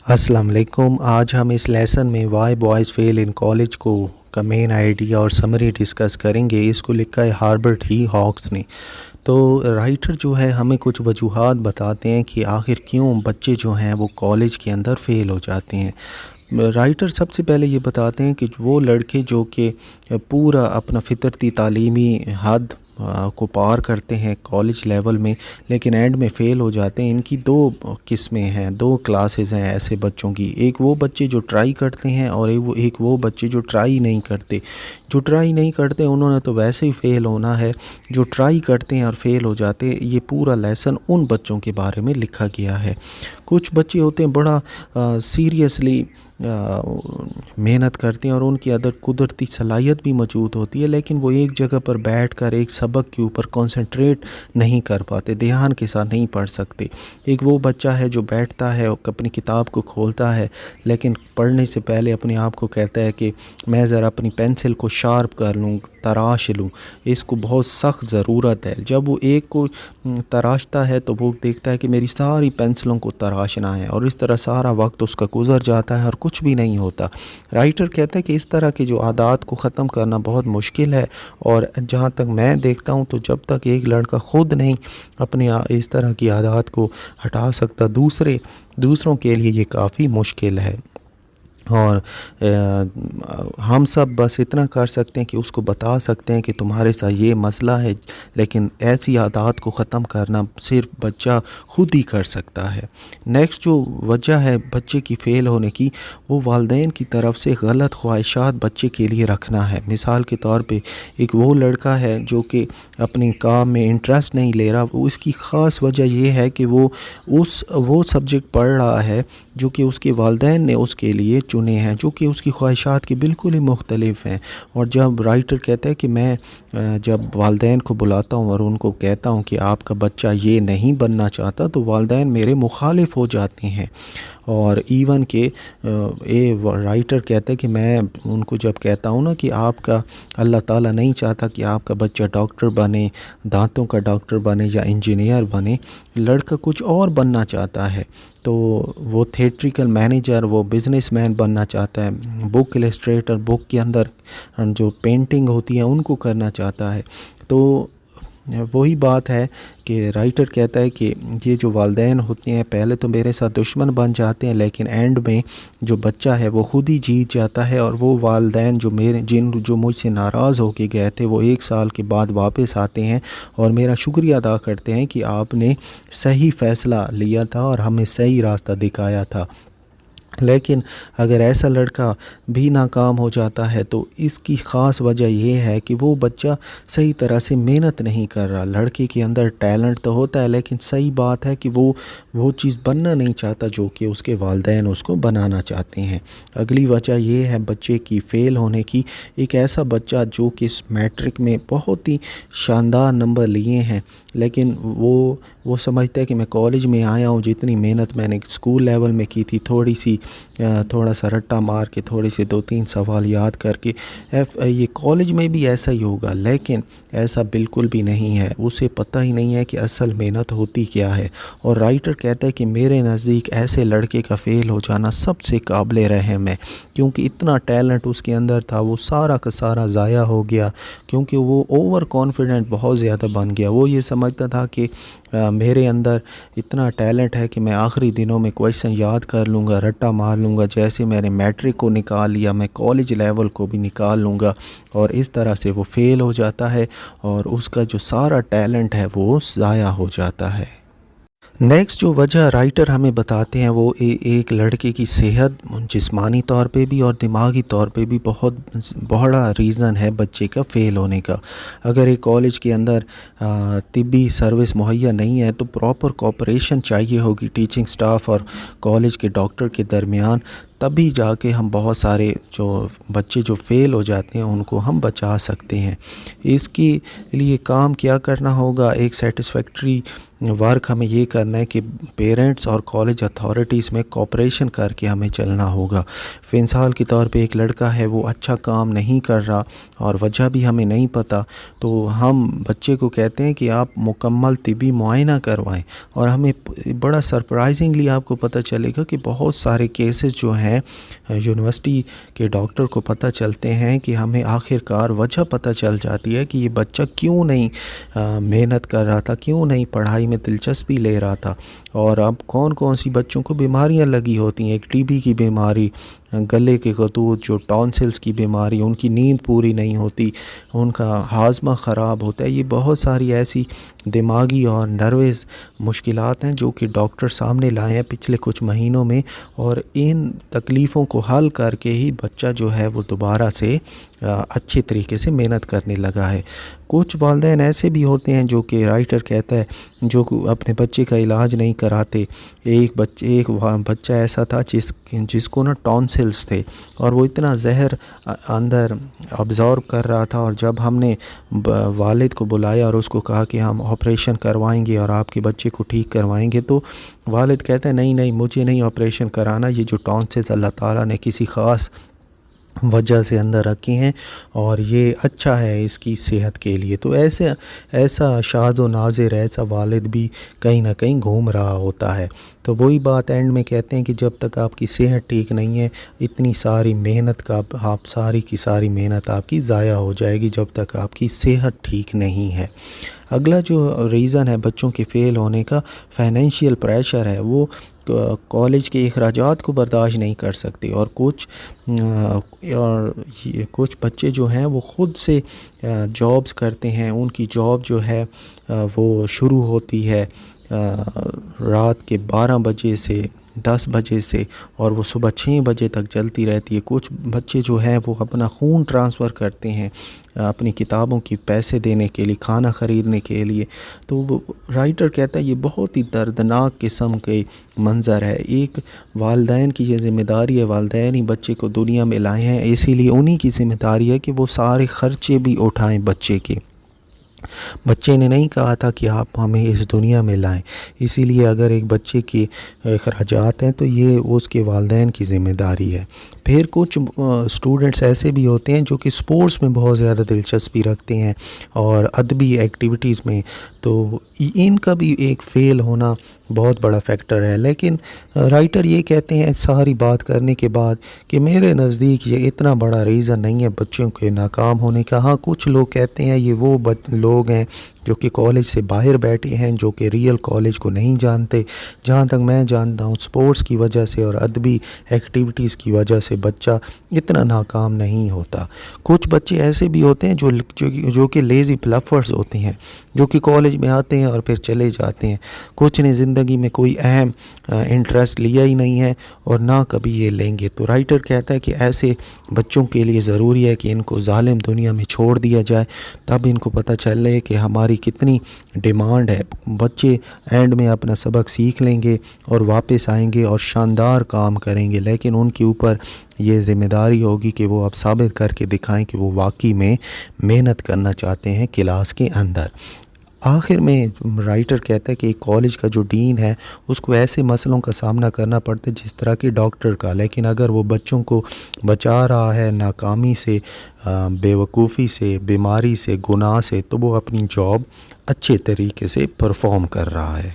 अस्सलाम वालेकुम। आज हम इस लेसन में why boys fail in college को का मेन आइडिया और समरी डिस्कस करेंगे। इसको लिखा है हार्बर्ट ही हॉक्स ने। तो राइटर जो है हमें कुछ वजूहात बताते हैं कि आखिर क्यों बच्चे जो हैं वो कॉलेज के अंदर फ़ेल हो जाते हैं। राइटर सबसे पहले ये बताते हैं कि वो लड़के जो कि पूरा अपना फितरती तालीमी हद को पार करते हैं कॉलेज लेवल में, लेकिन एंड में फ़ेल हो जाते हैं। इनकी दो किस्में हैं, दो क्लासेस हैं ऐसे बच्चों की। एक वो बच्चे जो ट्राई करते हैं और एक वो बच्चे जो ट्राई नहीं करते। जो ट्राई नहीं करते उन्होंने तो वैसे ही फ़ेल होना है। जो ट्राई करते हैं और फ़ेल हो जाते हैं, ये पूरा लेसन उन बच्चों के बारे में लिखा गया है। कुछ बच्चे होते हैं बड़ा सीरियसली मेहनत करते हैं और उनकी अंदर कुदरती सलाहियत भी मौजूद होती है, लेकिन वो एक जगह पर बैठकर एक सबक के ऊपर कंसंट्रेट नहीं कर पाते, ध्यान के साथ नहीं पढ़ सकते। एक वो बच्चा है जो बैठता है और अपनी किताब को खोलता है, लेकिन पढ़ने से पहले अपने आप को कहता है कि मैं ज़रा अपनी पेंसिल को शार्प कर लूँ, तराश लूँ, इसको बहुत सख्त ज़रूरत है। जब वो एक को तराशता है तो वो देखता है कि मेरी सारी पेंसिलों को तराशना है, और इस तरह सारा वक्त उसका गुजर जाता है और कुछ भी नहीं होता। राइटर कहता है कि इस तरह के जो आदत को ख़त्म करना बहुत मुश्किल है, और जहाँ तक मैं देखता हूँ तो जब तक एक लड़का ख़ुद नहीं अपने इस तरह की आदत को हटा सकता, दूसरों के लिए ये काफ़ी मुश्किल है। और हम सब बस इतना कर सकते हैं कि उसको बता सकते हैं कि तुम्हारे साथ ये मसला है, लेकिन ऐसी आदत को ख़त्म करना सिर्फ बच्चा खुद ही कर सकता है। नेक्स्ट जो वजह है बच्चे की फ़ेल होने की, वो वालिदैन की तरफ से गलत ख्वाहिशात बच्चे के लिए रखना है। मिसाल के तौर पे एक वो लड़का है जो कि अपने काम में इंटरेस्ट नहीं ले रहा, उसकी ख़ास वजह ये है कि वो सब्जेक्ट पढ़ रहा है जो कि उसके वालिदैन ने उसके लिए चुने हैं, जो कि उसकी ख्वाहिशात की बिल्कुल ही मुख्तलिफ हैं। और जब राइटर कहता है कि मैं जब वालिदैन को बुलाता हूँ और उनको कहता हूँ कि आपका बच्चा ये नहीं बनना चाहता, तो वालिदैन मेरे मुखालिफ हो जाते हैं। और इवन के राइटर कहते हैं कि मैं उनको जब कहता हूँ ना कि आपका अल्लाह ताला नहीं चाहता कि आपका बच्चा डॉक्टर बने, दांतों का डॉक्टर बने या इंजीनियर बने, लड़का कुछ और बनना चाहता है, तो वो थिएट्रिकल मैनेजर, वो बिज़नेसमैन बनना चाहता है, बुक इलस्ट्रेटर, बुक के अंदर जो पेंटिंग होती है उनको करना चाहता है। तो वही बात है कि राइटर कहता है कि ये जो वालिदैन होते हैं पहले तो मेरे साथ दुश्मन बन जाते हैं, लेकिन एंड में जो बच्चा है वो खुद ही जीत जाता है, और वो वालिदैन जो मुझसे नाराज़ होके गए थे वो 1 साल के बाद वापस आते हैं और मेरा शुक्रिया अदा करते हैं कि आपने सही फ़ैसला लिया था और हमें सही रास्ता दिखाया था। लेकिन अगर ऐसा लड़का भी नाकाम हो जाता है तो इसकी ख़ास वजह यह है कि वो बच्चा सही तरह से मेहनत नहीं कर रहा। लड़के के अंदर टैलेंट तो होता है, लेकिन सही बात है कि वो चीज़ बनना नहीं चाहता जो कि उसके वालिदैन उसको बनाना चाहते हैं। अगली वजह यह है बच्चे की फ़ेल होने की, एक ऐसा बच्चा जो कि इस मैट्रिक में बहुत ही शानदार नंबर लिए हैं, लेकिन वो समझता है कि मैं कॉलेज में आया हूँ, जितनी मेहनत मैंने स्कूल लेवल में की थी, थोड़ा सा रट्टा मार के, थोड़े से 2-3 सवाल याद करके ये कॉलेज में भी ऐसा ही होगा, लेकिन ऐसा बिल्कुल भी नहीं है। उसे पता ही नहीं है कि असल मेहनत होती क्या है। और राइटर कहता है कि मेरे नज़दीक ऐसे लड़के का फ़ेल हो जाना सबसे काबिल रहम है, क्योंकि इतना टैलेंट उसके अंदर था वो सारा का सारा ज़ाया हो गया, क्योंकि वो ओवर कॉन्फिडेंट बहुत ज़्यादा बन गया। वो ये समझता था कि मेरे अंदर इतना टैलेंट है कि मैं आखिरी दिनों में क्वेश्चन याद कर लूँगा, रट्टा मार लूँगा, जैसे मैंने मैट्रिक को निकाल लिया मैं कॉलेज लेवल को भी निकाल लूँगा, और इस तरह से वो फ़ेल हो जाता है और उसका जो सारा टैलेंट है वो ज़ाया हो जाता है। नेक्स्ट जो वजह राइटर हमें बताते हैं वो एक लड़के की सेहत, जिस्मानी तौर पे भी और दिमागी तौर पे भी बहुत बड़ा रीज़न है बच्चे का फ़ेल होने का। अगर एक कॉलेज के अंदर तिब्बी सर्विस मुहैया नहीं है तो प्रॉपर कोऑपरेशन चाहिए होगी टीचिंग स्टाफ और कॉलेज के डॉक्टर के दरमियान, तभी जाके हम बहुत सारे जो बच्चे जो फ़ेल हो जाते हैं उनको हम बचा सकते हैं। इसके लिए काम क्या करना होगा, एक सेटिस्फैक्ट्री ورک ہمیں یہ کرنا ہے کہ پیرنٹس اور کالج اتھارٹیز میں کوپریشن کر کے ہمیں چلنا ہوگا۔ مثال کے طور پہ ایک لڑکا ہے وہ اچھا کام نہیں کر رہا اور وجہ بھی ہمیں نہیں پتہ، تو ہم بچے کو کہتے ہیں کہ آپ مکمل طبی معائنہ کروائیں، اور ہمیں بڑا سرپرائزنگلی آپ کو پتہ چلے گا کہ بہت سارے کیسز جو ہیں یونیورسٹی کے ڈاکٹر کو پتہ چلتے ہیں کہ ہمیں آخر کار وجہ پتہ چل جاتی ہے کہ یہ بچہ کیوں نہیں محنت کر رہا تھا، کیوں نہیں پڑھائی میں دلچسپی لے رہا تھا، اور اب کون کون سی بچوں کو بیماریاں لگی ہوتی ہیں، ایک ٹی بی کی بیماری، گلے کے خطوط، جو ٹونسلز کی بیماری، ان کی نیند پوری نہیں ہوتی، ان کا ہاضمہ خراب ہوتا ہے، یہ بہت ساری ایسی دماغی اور نروس مشکلات ہیں جو کہ ڈاکٹر سامنے لائے ہیں پچھلے کچھ مہینوں میں، اور ان تکلیفوں کو حل کر کے ہی بچہ جو ہے وہ دوبارہ سے اچھے طریقے سے محنت کرنے لگا ہے۔ کچھ والدین ایسے بھی ہوتے ہیں جو کہ رائٹر کہتا ہے جو اپنے بچے کا علاج نہیں کراتے۔ ایک بچہ ایسا تھا جس کو نا ٹونسلز تھے، اور وہ اتنا زہر اندر ابزارب کر رہا تھا، اور جب ہم نے والد کو بلایا اور اس کو کہا کہ ہم آپریشن کروائیں گے اور آپ کے بچے کو ٹھیک کروائیں گے، تو والد کہتا ہے نہیں مجھے نہیں آپریشن کرانا، یہ جو ٹونسلز اللہ تعالیٰ نے کسی خاص وجہ سے اندر رکھی ہیں اور یہ اچھا ہے اس کی صحت کے لیے۔ تو ایسا شاد و ناظر ایسا والد بھی کہیں نہ کہیں گھوم رہا ہوتا ہے۔ تو وہی بات اینڈ میں کہتے ہیں کہ جب تک آپ کی صحت ٹھیک نہیں ہے، اتنی ساری محنت کا آپ ساری کی ساری محنت آپ کی ضائع ہو جائے گی جب تک آپ کی صحت ٹھیک نہیں ہے۔ اگلا جو ریزن ہے بچوں کے فیل ہونے کا، فائنینشیل پریشر ہے۔ وہ کالج کے اخراجات کو برداشت نہیں کر سکتے، اور کچھ بچے جو ہیں وہ خود سے جابز کرتے ہیں۔ ان کی جاب جو ہے وہ شروع ہوتی ہے رات کے 12 بجے سے 10 بجے سے، اور وہ صبح 6 بجے تک چلتی رہتی ہے۔ کچھ بچے جو ہیں وہ اپنا خون ٹرانسفر کرتے ہیں اپنی کتابوں کی پیسے دینے کے لیے، کھانا خریدنے کے لیے۔ تو رائٹر کہتا ہے یہ بہت ہی دردناک قسم کے منظر ہے۔ ایک والدین کی یہ ذمہ داری ہے، والدین ہی بچے کو دنیا میں لائے ہیں، اسی لیے انہی کی ذمہ داری ہے کہ وہ سارے خرچے بھی اٹھائیں بچے کے۔ بچے نے نہیں کہا تھا کہ آپ ہمیں اس دنیا میں لائیں، اسی لیے اگر ایک بچے کے اخراجات ہیں تو یہ اس کے والدین کی ذمہ داری ہے۔ پھر کچھ اسٹوڈنٹس ایسے بھی ہوتے ہیں جو کہ سپورٹس میں بہت زیادہ دلچسپی رکھتے ہیں اور ادبی ایکٹیویٹیز میں، تو ان کا بھی ایک فیل ہونا بہت بڑا فیکٹر ہے۔ لیکن رائٹر یہ کہتے ہیں ساری بات کرنے کے بعد کہ میرے نزدیک یہ اتنا بڑا ریزن نہیں ہے بچوں کے ناکام ہونے کا۔ ہاں کچھ لوگ کہتے ہیں یہ وہ لوگ ہیں جو کہ کالج سے باہر بیٹھے ہیں، جو کہ ریئل کالج کو نہیں جانتے۔ جہاں تک میں جانتا ہوں سپورٹس کی وجہ سے اور ادبی ایکٹیویٹیز کی وجہ سے بچہ اتنا ناکام نہیں ہوتا۔ کچھ بچے ایسے بھی ہوتے ہیں جو کہ لیزی بلفرز ہوتے ہیں، جو کہ کالج میں آتے ہیں اور پھر چلے جاتے ہیں، کچھ نے زندگی میں کوئی اہم انٹرسٹ لیا ہی نہیں ہے اور نہ کبھی یہ لیں گے۔ تو رائٹر کہتا ہے کہ ایسے بچوں کے لیے ضروری ہے کہ ان کو ظالم دنیا میں چھوڑ دیا جائے، تب ان کو پتہ چلے کہ ہماری کتنی ڈیمانڈ ہے۔ بچے اینڈ میں اپنا سبق سیکھ لیں گے اور واپس آئیں گے اور شاندار کام کریں گے، لیکن ان کے اوپر یہ ذمہ داری ہوگی کہ وہ اب ثابت کر کے دکھائیں کہ وہ واقعی میں محنت کرنا چاہتے ہیں کلاس کے اندر۔ آخر میں رائٹر کہتا ہے کہ ایک کالج کا جو ڈین ہے اس کو ایسے مسئلوں کا سامنا کرنا پڑتا ہے جس طرح کہ ڈاکٹر کا، لیکن اگر وہ بچوں کو بچا رہا ہے ناکامی سے، بے وقوفی سے، بیماری سے، گناہ سے، تو وہ اپنی جاب اچھے طریقے سے پرفارم کر رہا ہے۔